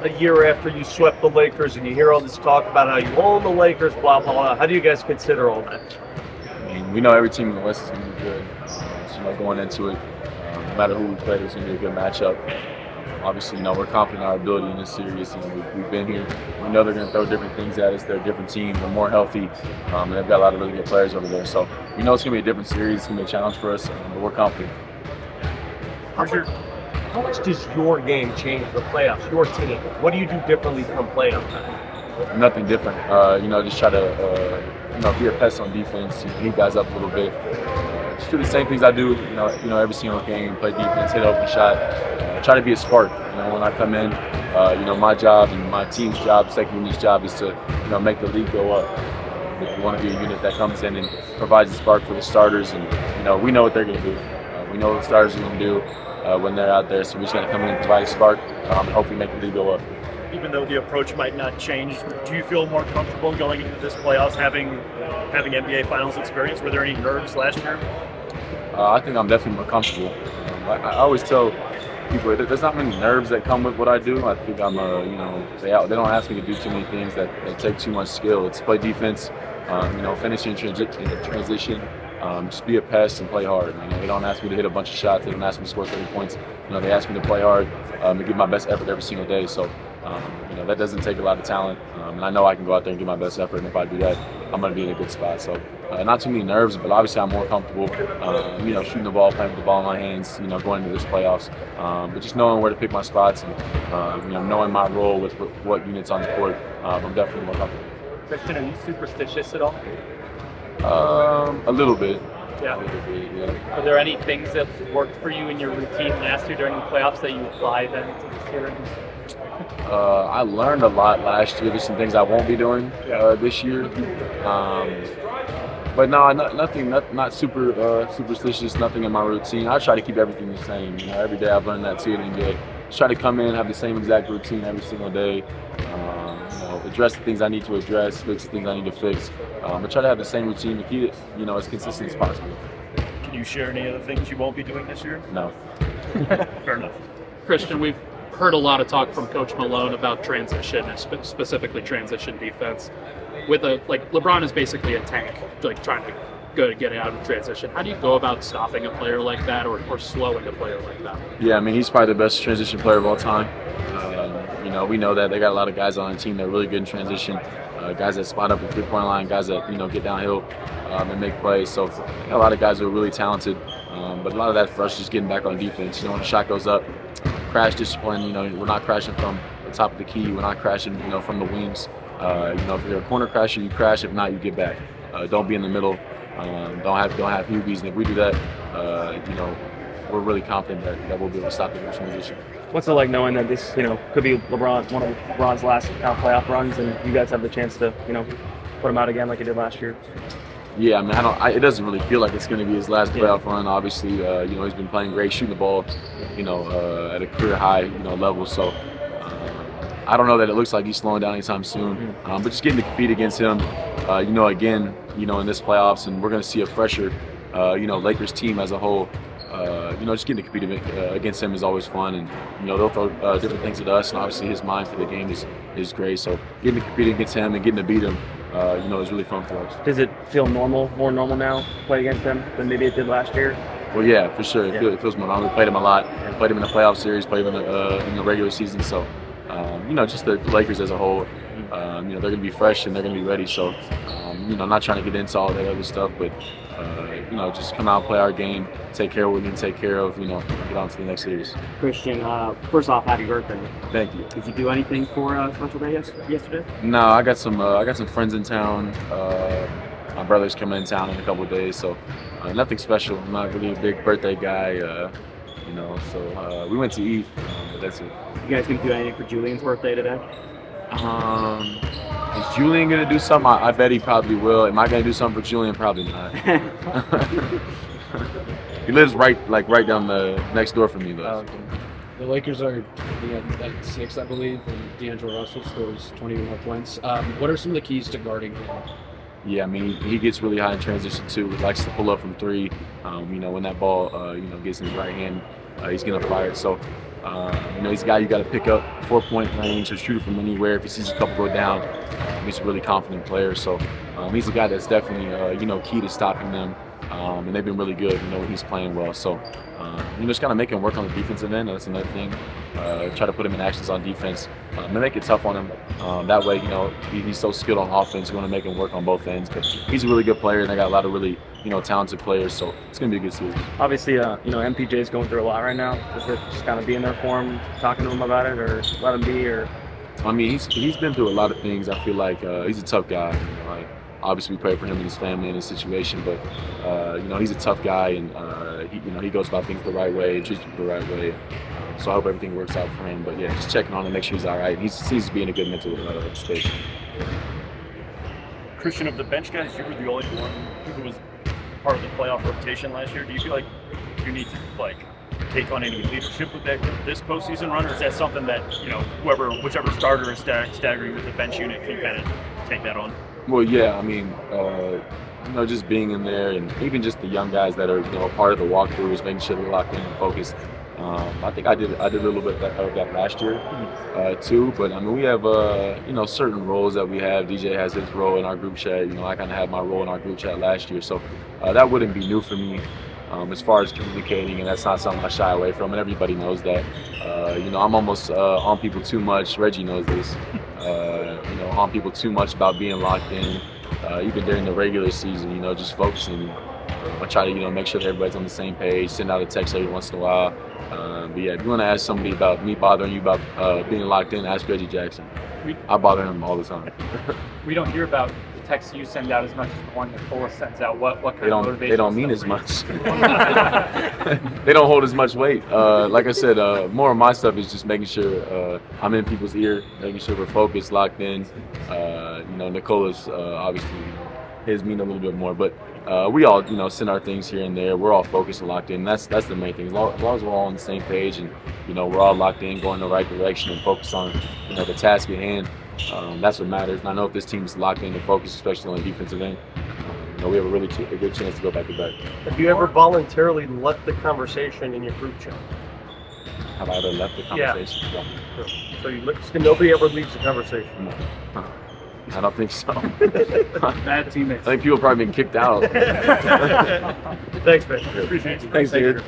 a year after you swept the Lakers and you hear all this talk about how you own the Lakers, blah, blah, blah. How do you guys consider all that? I mean, we know every team in the West is going to be good. So, going into it, no matter who we play, it's going to be a good matchup. Obviously, we're confident in our ability in this series. We've been here. We know they're going to throw different things at us. They're a different team. They're more healthy, and they've got a lot of really good players over there. So we know it's going to be a different series. It's going to be a challenge for us, but we're confident. How much does your game change the playoffs, your team? What do you do differently come playoff time? Nothing different. Just try to, be a pest on defense, heat guys up a little bit. Just do the same things I do, every single game. Play defense, hit open shot. Try to be a spark. When I come in, my job and my team's job, second unit's job is to, make the league go up. We want to be a unit that comes in and provides a spark for the starters, and we know what they're going to do. We know what the starters are going to do when they're out there, so we're just going to come in and provide a spark and hopefully make the league go up. Even though the approach might not change, do you feel more comfortable going into this playoffs having NBA Finals experience? Were there any nerves last year? I think I'm definitely more comfortable. I always tell people there's not many nerves that come with what I do. I think I'm they don't ask me to do too many things that take too much skill. It's play defense, finishing in transition, just be a pest and play hard. They don't ask me to hit a bunch of shots. They don't ask me to score 30 points. They ask me to play hard and give my best effort every single day. So that doesn't take a lot of talent, and I know I can go out there and give my best effort. And if I do that, I'm going to be in a good spot. So not too many nerves, but obviously I'm more comfortable, shooting the ball, playing with the ball in my hands, going into this playoffs. But just knowing where to pick my spots and knowing my role with what units on the court, I'm definitely more comfortable. Christian, are you superstitious at all? A little bit. Yeah. A little bit, yeah. Are there any things that worked for you in your routine last year during the playoffs that you apply then to this year? I learned a lot last year. There's some things I won't be doing this year. But no, nothing, not super superstitious, nothing in my routine. I try to keep everything the same. Every day I've learned that too. And just try to come in, have the same exact routine every single day. Address the things I need to address, fix the things I need to fix. But try to have the same routine to keep it, as consistent as possible. Can you share any of the things you won't be doing this year? No. Fair enough. Christian, we've heard a lot of talk from Coach Malone about transition, and specifically transition defense. With LeBron is basically a tank, trying to get out of transition. How do you go about stopping a player like that or slowing a player like that? Yeah, he's probably the best transition player of all time. We know that they got a lot of guys on the team that are really good in transition. Guys that spot up at the 3-point line, guys that get downhill and make plays. So got a lot of guys who are really talented, but a lot of that for us is just getting back on defense. When the shot goes up, crash discipline. We're not crashing from the top of the key. We're not crashing from the wings. If you're a corner crasher, you crash. If not, you get back. Don't be in the middle. Don't have Hubies. And if we do that, we're really confident that we'll be able to stop the transition. What's it like knowing that this, could be LeBron, one of LeBron's last playoff runs, and you guys have the chance to, put him out again like you did last year? Yeah, it doesn't really feel like it's going to be his last playoff run. Obviously, he's been playing great, shooting the ball, at a career high, level. So I don't know that it looks like he's slowing down anytime soon. But just getting to compete against him, again, in this playoffs, and we're going to see a fresher, Lakers team as a whole. Just getting to compete against him is always fun, and they'll throw different things at us, and obviously his mind for the game is great. So getting to compete against him and getting to beat him, is really fun for us. Does it feel more normal now to play against him than maybe it did last year? Well, yeah, for sure. It feels more normal. We played him a lot. Played him in the playoff series. Played him in the regular season. So, just the Lakers as a whole. They're going to be fresh and they're going to be ready. So, I'm not trying to get into all that other stuff, but just come out, play our game, take care of what we need to take care of. Get on to the next series. Christian, first off, happy birthday. Thank you. Did you do anything for a special day yesterday? No, I got some friends in town. My brother's coming in town in a couple of days, so nothing special. I'm not really a big birthday guy, so we went to eat, but that's it. You guys gonna do anything for Julian's birthday today? Is Julian gonna do something? I bet he probably will. Am I gonna do something for Julian? Probably not. He lives right down the next door from me, though. Oh, okay. The Lakers are at 6, I believe, and DAngelo Russell scores 20 more points. What are some of the keys to guarding him? Yeah, he gets really high in transition too. He likes to pull up from 3. When that ball, gets in his right hand, he's gonna fire it. So, He's a guy you got to pick up 4-point range or shoot it from anywhere. If he sees a couple go down, he's a really confident player. So he's a guy that's definitely key to stopping them. And they've been really good, when he's playing well. So, just kind of make him work on the defensive end. That's another thing. Try to put him in actions on defense and make it tough on him. That way, he's so skilled on offense. You want to make him work on both ends. But he's a really good player, and they got a lot of really, talented players. So it's going to be a good series. Obviously, MPJ is going through a lot right now. Is it just kind of being there for him, talking to him about it, or let him be, or? I mean, he's been through a lot of things. I feel like he's a tough guy. Obviously, we pray for him and his family and his situation, but he's a tough guy, and he goes about things the right way, treats people the right way. So I hope everything works out for him. But yeah, just checking on him, make sure he's all right. He seems to be in a good mental space. Christian, of the bench guys, you were the only one who was part of the playoff rotation last year. Do you feel like you need to take on any leadership with this postseason run, or is that something that whichever starter is staggering with the bench unit can kind of take that on? Well, yeah, I mean, just being in there, and even just the young guys that are part of the walkthroughs, making sure they're locked in and focused. I think I did a little bit of that last year too. But I mean, we have certain roles that we have. DJ has his role in our group chat. I kind of had my role in our group chat last year, so that wouldn't be new for me. As far as communicating, and that's not something I shy away from, and everybody knows that. I'm almost on people too much. Reggie knows this. On people too much about being locked in, even during the regular season. Just focusing. I try to make sure that everybody's on the same page. Send out a text every once in a while. But yeah, if you want to ask somebody about me bothering you about being locked in, ask Reggie Jackson. I bother him all the time. We don't hear about the texts you send out as much as the one Nicola sends out. What kind of motivation? They don't mean as much. They don't hold as much weight. Like I said, more of my stuff is just making sure I'm in people's ear, making sure we're focused, locked in. Nicola's obviously his mean a little bit more, but we all send our things here and there. We're all focused and locked in. That's the main thing. As long as we're all on the same page and we're all locked in, going in the right direction and focused on the task at hand. That's what matters. And I know if this team is locked in and focused, especially on the defensive end, we have a good chance to go back to back. Have you ever voluntarily left the conversation in your group chat? Have I ever left the conversation? Yeah. So nobody ever leaves the conversation? No. I don't think so. Bad teammates. I think people have probably been kicked out. Thanks, man. Appreciate you. Thanks, dude.